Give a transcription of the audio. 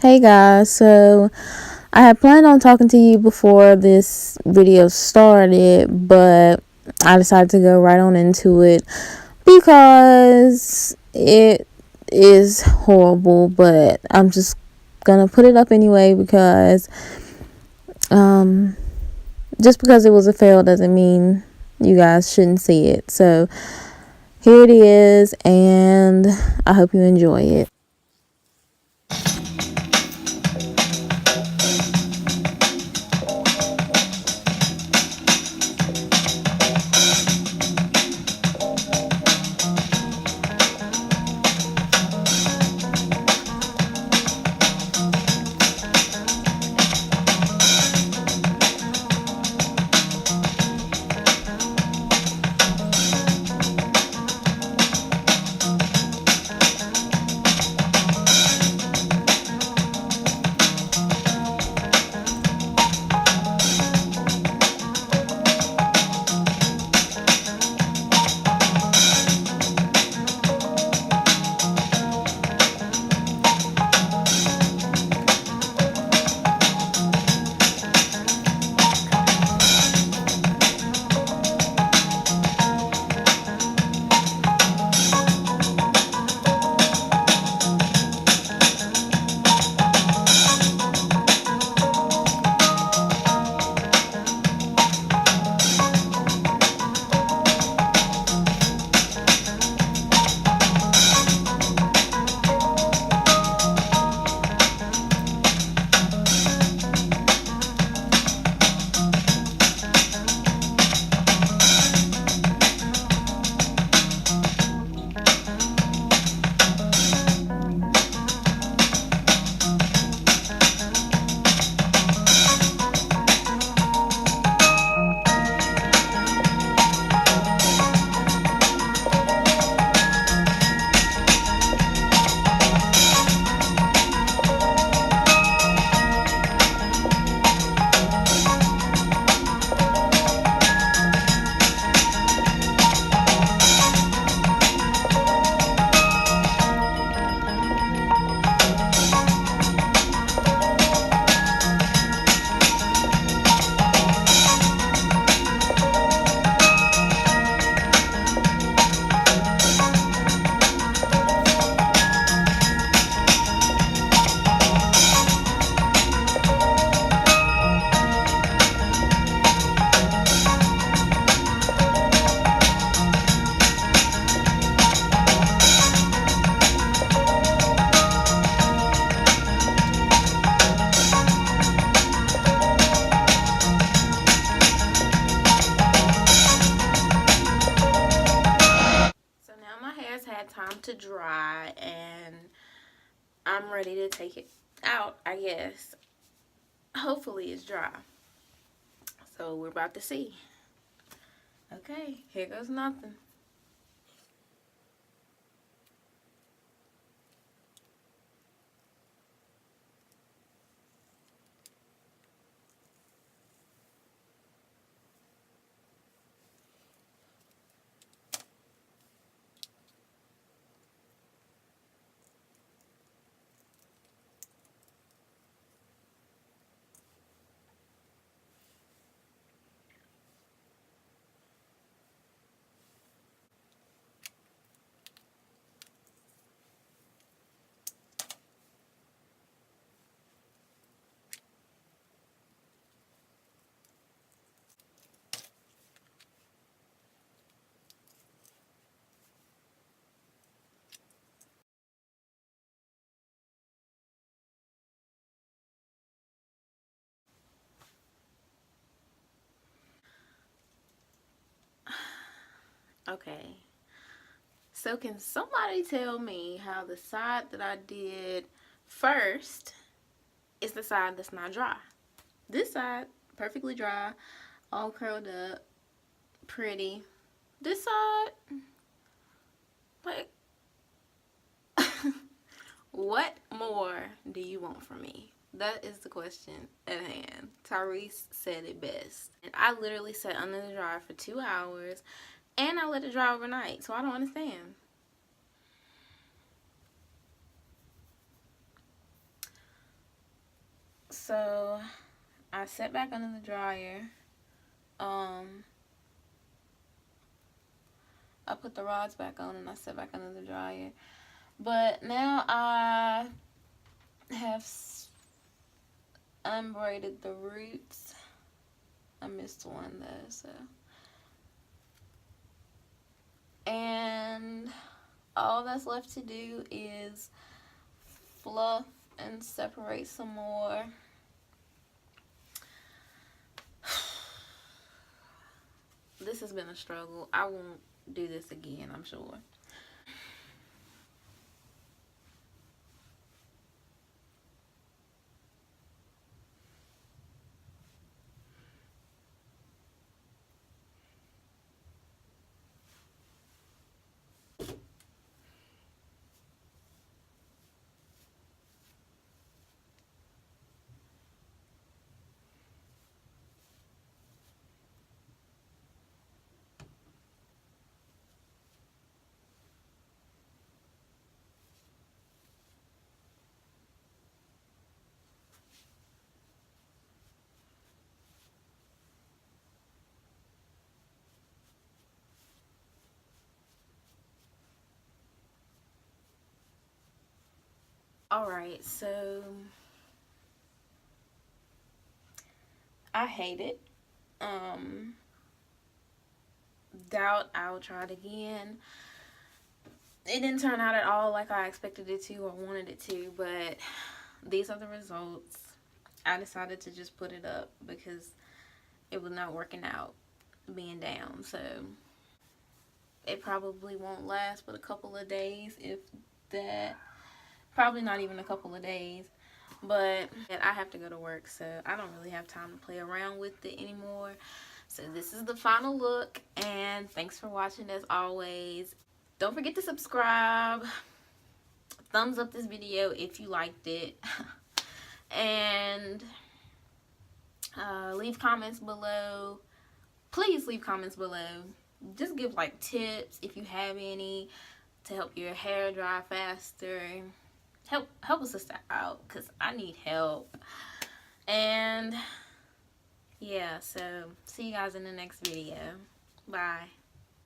Hey guys, so I had planned on talking to you before this video started, but I decided to go right on into it because it is horrible, but I'm just gonna put it up anyway because um just because it was a fail doesn't mean you guys shouldn't see it. So here it is, and I hope you enjoy it. So now my hair's had time to dry and I'm ready to take it out, I guess. Hopefully it's dry. So we're about to see. Okay, here goes nothing. Okay. So can somebody tell me how the side that I did first is the side that's not dry? This side, perfectly dry, all curled up, pretty. This side, like, what more do you want from me? That is the question at hand. Tyrese said it best. And I literally sat under the dryer for 2 hours and I let it dry overnight, so I don't understand. So I set back under the dryer. I put the rods back on and I set back under the dryer. But now I have unbraided the roots. I missed one though, so. And all that's left to do is fluff and separate some more. This has been a struggle. I won't do this again, I'm sure. Alright, so I hate it. Doubt I'll try it again. It didn't turn out at all like I expected it to or wanted it to, but these are the results. I decided to just put it up because it was not working out being down, so it probably won't last but a couple of days, if that. Probably not even a couple of days, but I have to go to work, so I don't really have time to play around with it anymore. So this is the final look, and thanks for watching as always. Don't forget to subscribe, thumbs up this video if you liked it, and leave comments below. Please leave comments below. Just give like tips if you have any to help your hair dry faster. Help a sister out because I need help. And yeah, so see you guys in the next video. Bye.